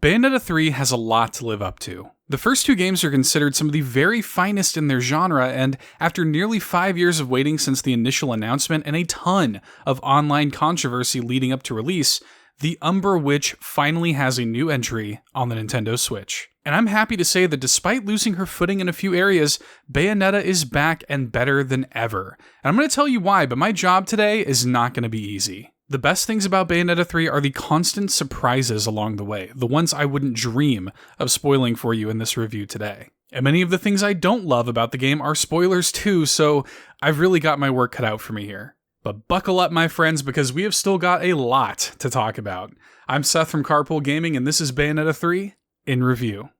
Bayonetta 3 has a lot to live up to. The first two games are considered some of the very finest in their genre, and after nearly 5 years of waiting since the initial announcement and a ton of online controversy leading up to release, the Umber Witch finally has a new entry on the Nintendo Switch. And I'm happy to say that despite losing her footing in a few areas, Bayonetta is back and better than ever. And I'm going to tell you why, but my job today is not going to be easy. The best things about Bayonetta 3 are the constant surprises along the way, the ones I wouldn't dream of spoiling for you in this review today. And many of the things I don't love about the game are spoilers too, so I've really got my work cut out for me here. But buckle up, my friends, because we have still got a lot to talk about. I'm Seth from Carpool Gaming, and this is Bayonetta 3 in review.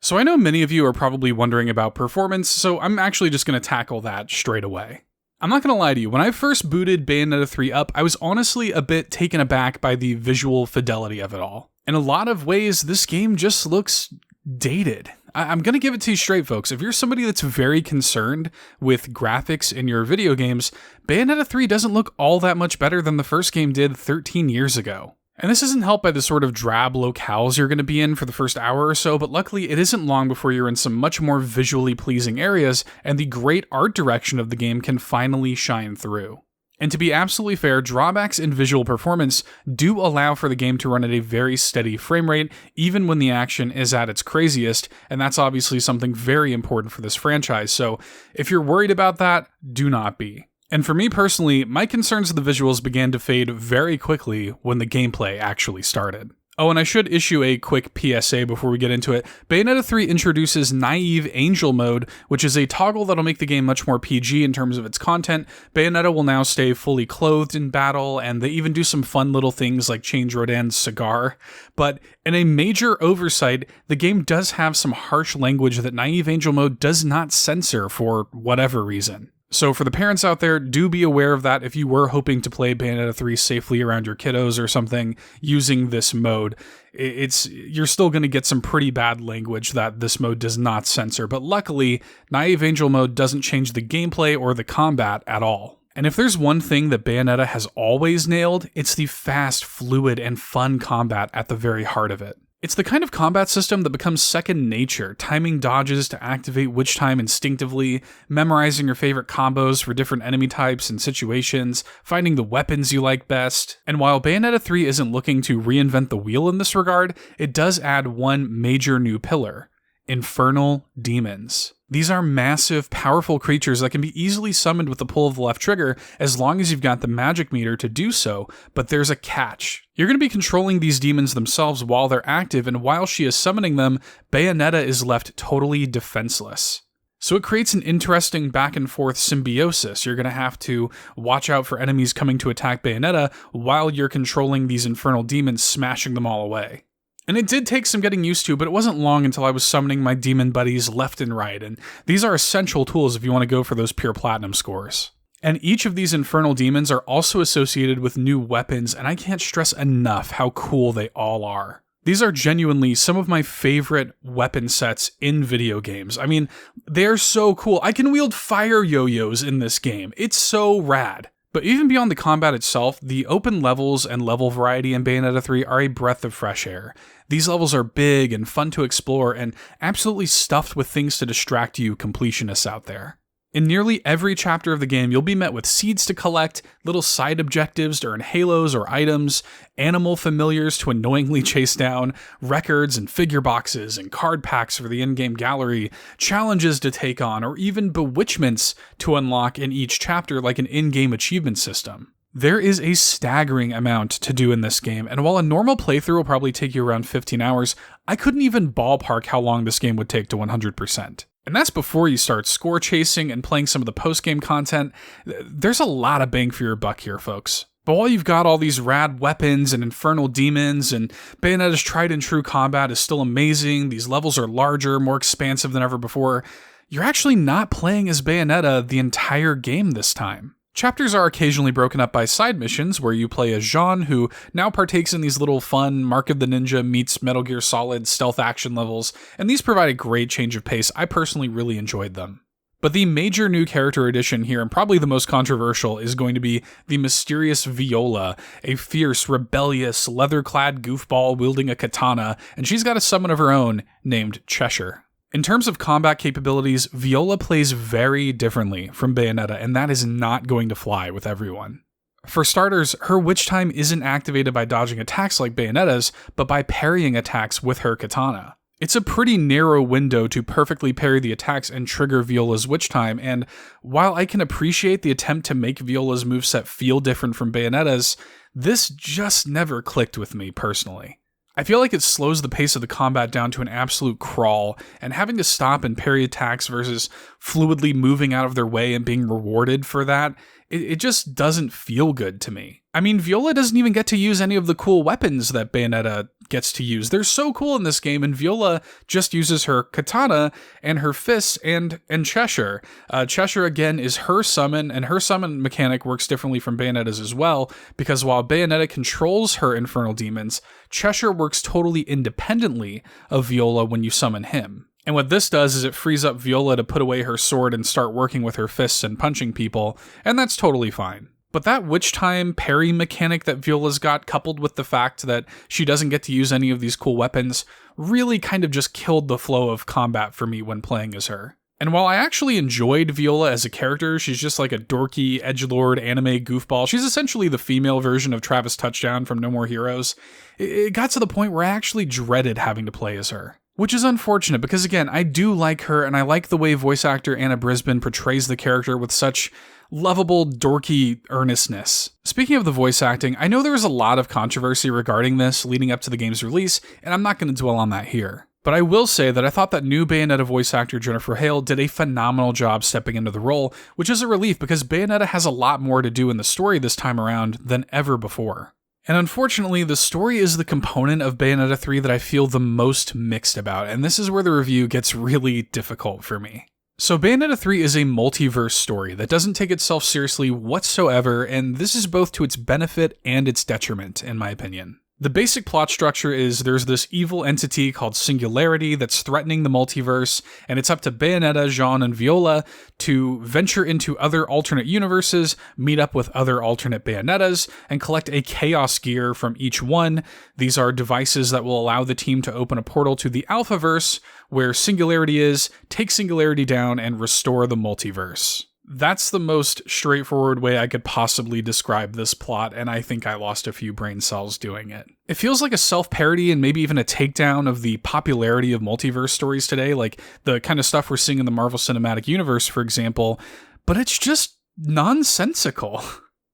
So I know many of you are probably wondering about performance, so I'm actually just going to tackle that straight away. I'm not going to lie to you, when I first booted Bayonetta 3 up, I was honestly a bit taken aback by the visual fidelity of it all. In a lot of ways, this game just looks dated. I'm going to give it to you straight, folks. If you're somebody that's very concerned with graphics in your video games, Bayonetta 3 doesn't look all that much better than the first game did 13 years ago. And this isn't helped by the sort of drab locales you're going to be in for the first hour or so, but luckily it isn't long before you're in some much more visually pleasing areas, and the great art direction of the game can finally shine through. And to be absolutely fair, drawbacks in visual performance do allow for the game to run at a very steady frame rate, even when the action is at its craziest, and that's obviously something very important for this franchise, so if you're worried about that, do not be. And for me personally, my concerns with the visuals began to fade very quickly when the gameplay actually started. Oh, and I should issue a quick PSA before we get into it. Bayonetta 3 introduces Naive Angel Mode, which is a toggle that'll make the game much more PG in terms of its content. Bayonetta will now stay fully clothed in battle, and they even do some fun little things like change Rodan's cigar. But in a major oversight, the game does have some harsh language that Naive Angel Mode does not censor for whatever reason. So for the parents out there, do be aware of that if you were hoping to play Bayonetta 3 safely around your kiddos or something using this mode. You're still going to get some pretty bad language that this mode does not censor, but luckily, Naive Angel Mode doesn't change the gameplay or the combat at all. And if there's one thing that Bayonetta has always nailed, it's the fast, fluid, and fun combat at the very heart of it. It's the kind of combat system that becomes second nature, timing dodges to activate witch time instinctively, memorizing your favorite combos for different enemy types and situations, finding the weapons you like best. And while Bayonetta 3 isn't looking to reinvent the wheel in this regard, it does add one major new pillar: infernal demons. These are massive, powerful creatures that can be easily summoned with the pull of the left trigger as long as you've got the magic meter to do so, but there's a catch. You're going to be controlling these demons themselves while they're active, and while she is summoning them, Bayonetta is left totally defenseless. So it creates an interesting back and forth symbiosis. You're going to have to watch out for enemies coming to attack Bayonetta while you're controlling these infernal demons, smashing them all away. And it did take some getting used to, but it wasn't long until I was summoning my demon buddies left and right, and these are essential tools if you want to go for those pure platinum scores. And each of these infernal demons are also associated with new weapons, and I can't stress enough how cool they all are. These are genuinely some of my favorite weapon sets in video games. I mean, they're so cool. I can wield fire yo-yos in this game. It's so rad. But even beyond the combat itself, the open levels and level variety in Bayonetta 3 are a breath of fresh air. These levels are big and fun to explore and absolutely stuffed with things to distract you completionists out there. In nearly every chapter of the game, you'll be met with seeds to collect, little side objectives to earn halos or items, animal familiars to annoyingly chase down, records and figure boxes and card packs for the in-game gallery, challenges to take on, or even bewitchments to unlock in each chapter like an in-game achievement system. There is a staggering amount to do in this game, and while a normal playthrough will probably take you around 15 hours, I couldn't even ballpark how long this game would take to 100%. And that's before you start score chasing and playing some of the post-game content. There's a lot of bang for your buck here, folks. But while you've got all these rad weapons and infernal demons, and Bayonetta's tried and true combat is still amazing, these levels are larger, more expansive than ever before, you're actually not playing as Bayonetta the entire game this time. Chapters are occasionally broken up by side missions where you play as Jean, who now partakes in these little fun Mark of the Ninja meets Metal Gear Solid stealth action levels, and these provide a great change of pace. I personally really enjoyed them. But the major new character addition here, and probably the most controversial, is going to be the mysterious Viola, a fierce, rebellious, leather-clad goofball wielding a katana, and she's got a summon of her own named Cheshire. In terms of combat capabilities, Viola plays very differently from Bayonetta, and that is not going to fly with everyone. For starters, her witch time isn't activated by dodging attacks like Bayonetta's, but by parrying attacks with her katana. It's a pretty narrow window to perfectly parry the attacks and trigger Viola's witch time, and while I can appreciate the attempt to make Viola's moveset feel different from Bayonetta's, this just never clicked with me personally. I feel like it slows the pace of the combat down to an absolute crawl, and having to stop and parry attacks versus fluidly moving out of their way and being rewarded for that, it just doesn't feel good to me. I mean, Viola doesn't even get to use any of the cool weapons that Bayonetta gets to use. They're so cool in this game, and Viola just uses her katana and her fists and Cheshire. Cheshire, again, is her summon, and her summon mechanic works differently from Bayonetta's as well, because while Bayonetta controls her infernal demons, Cheshire works totally independently of Viola when you summon him. And what this does is it frees up Viola to put away her sword and start working with her fists and punching people, and that's totally fine. But that witch time parry mechanic that Viola's got, coupled with the fact that she doesn't get to use any of these cool weapons, really kind of just killed the flow of combat for me when playing as her. And while I actually enjoyed Viola as a character, she's just like a dorky, edgelord anime goofball. She's essentially the female version of Travis Touchdown from No More Heroes. It got to the point where I actually dreaded having to play as her. Which is unfortunate because, again, I do like her, and I like the way voice actor Anna Brisbane portrays the character with such lovable, dorky earnestness. Speaking of the voice acting, I know there was a lot of controversy regarding this leading up to the game's release, and I'm not going to dwell on that here. But I will say that I thought that new Bayonetta voice actor Jennifer Hale did a phenomenal job stepping into the role, which is a relief because Bayonetta has a lot more to do in the story this time around than ever before. And unfortunately, the story is the component of Bayonetta 3 that I feel the most mixed about, and this is where the review gets really difficult for me. So Bayonetta 3 is a multiverse story that doesn't take itself seriously whatsoever, and this is both to its benefit and its detriment, in my opinion. The basic plot structure is there's this evil entity called Singularity that's threatening the multiverse, and it's up to Bayonetta, Jean, and Viola to venture into other alternate universes, meet up with other alternate Bayonettas, and collect a Chaos Gear from each one. These are devices that will allow the team to open a portal to the Alphaverse, where Singularity is, take Singularity down, and restore the multiverse. That's the most straightforward way I could possibly describe this plot, and I think I lost a few brain cells doing it. It feels like a self-parody and maybe even a takedown of the popularity of multiverse stories today, like the kind of stuff we're seeing in the Marvel Cinematic Universe, for example, but it's just nonsensical.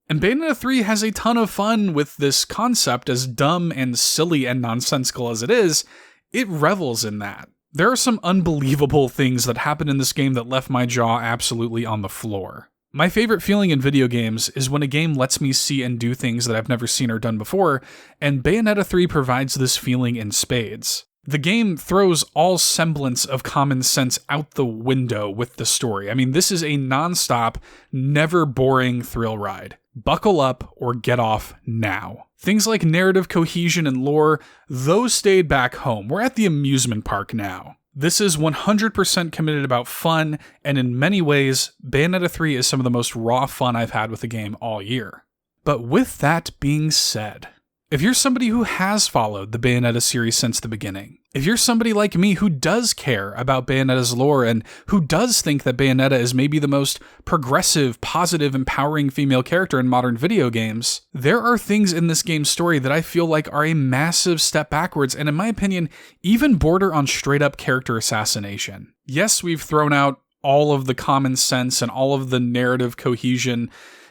And Bayonetta 3 has a ton of fun with this concept, as dumb and silly and nonsensical as it is. It revels in that. There are some unbelievable things that happen in this game that left my jaw absolutely on the floor. My favorite feeling in video games is when a game lets me see and do things that I've never seen or done before, and Bayonetta 3 provides this feeling in spades. The game throws all semblance of common sense out the window with the story. I mean, this is a non-stop, never boring thrill ride. Buckle up or get off now. Things like narrative cohesion and lore, those stayed back home. We're at the amusement park now. This is 100% committed about fun, and in many ways, Bayonetta 3 is some of the most raw fun I've had with the game all year. But with that being said, if you're somebody who has followed the Bayonetta series since the beginning, if you're somebody like me who does care about Bayonetta's lore and who does think that Bayonetta is maybe the most progressive, positive, empowering female character in modern video games, there are things in this game's story that I feel like are a massive step backwards and, in my opinion, even border on straight-up character assassination. Yes, we've thrown out all of the common sense and all of the narrative cohesion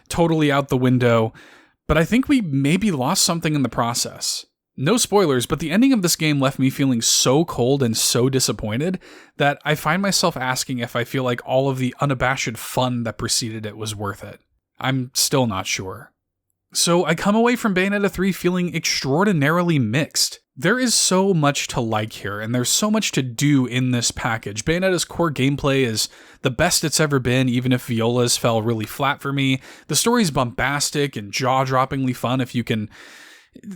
totally out the window, but I think we maybe lost something in the process. No spoilers, but the ending of this game left me feeling so cold and so disappointed that I find myself asking if I feel like all of the unabashed fun that preceded it was worth it. I'm still not sure. So I come away from Bayonetta 3 feeling extraordinarily mixed. There is so much to like here, and there's so much to do in this package. Bayonetta's core gameplay is the best it's ever been, even if Viola's fell really flat for me. The story's bombastic and jaw-droppingly fun if you can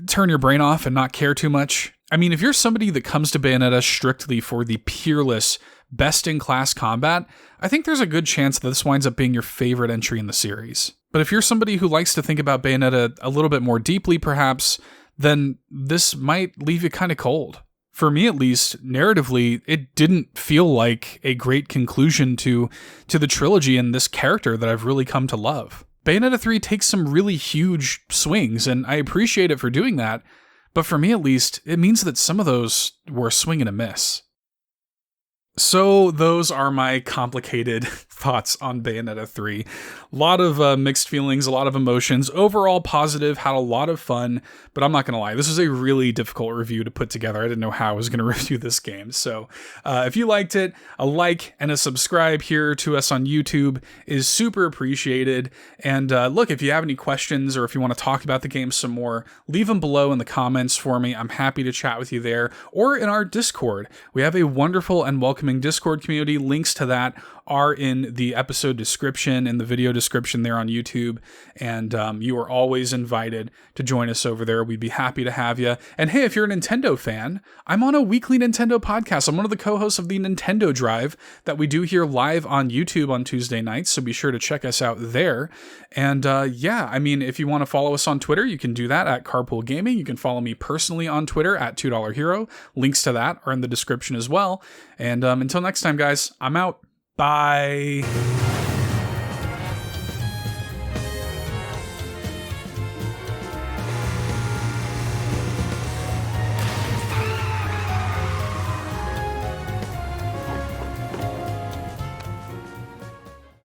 turn your brain off and not care too much. I mean, if you're somebody that comes to Bayonetta strictly for the peerless, best-in-class combat, I think there's a good chance that this winds up being your favorite entry in the series. But if you're somebody who likes to think about Bayonetta a little bit more deeply, perhaps, then this might leave you kind of cold. For me, at least, narratively, it didn't feel like a great conclusion to the trilogy and this character that I've really come to love. Bayonetta 3 takes some really huge swings, and I appreciate it for doing that, but for me at least, it means that some of those were a swing and a miss. So those are my complicated thoughts on Bayonetta 3. A lot of mixed feelings, a lot of emotions. Overall positive, had a lot of fun, but I'm not going to lie, this was a really difficult review to put together. I didn't know how I was going to review this game. So if you liked it, a like and a subscribe here to us on YouTube is super appreciated. And look, if you have any questions or if you want to talk about the game some more, leave them below in the comments for me. I'm happy to chat with you there or in our Discord. We have a wonderful and welcoming Discord community. Links to that are in the episode description, in the video description there on YouTube, and you are always invited to join us over there. We'd be happy to have you. And hey, if you're a Nintendo fan, I'm on a weekly Nintendo podcast. I'm one of the co-hosts of the Nintendo Drive that we do here live on YouTube on Tuesday nights, so be sure to check us out there. And yeah, I mean, if you want to follow us on Twitter, you can do that at Carpool Gaming. You can follow me personally on Twitter at $2 Hero. Links to that are in the description as well. And until next time, guys, I'm out. Bye.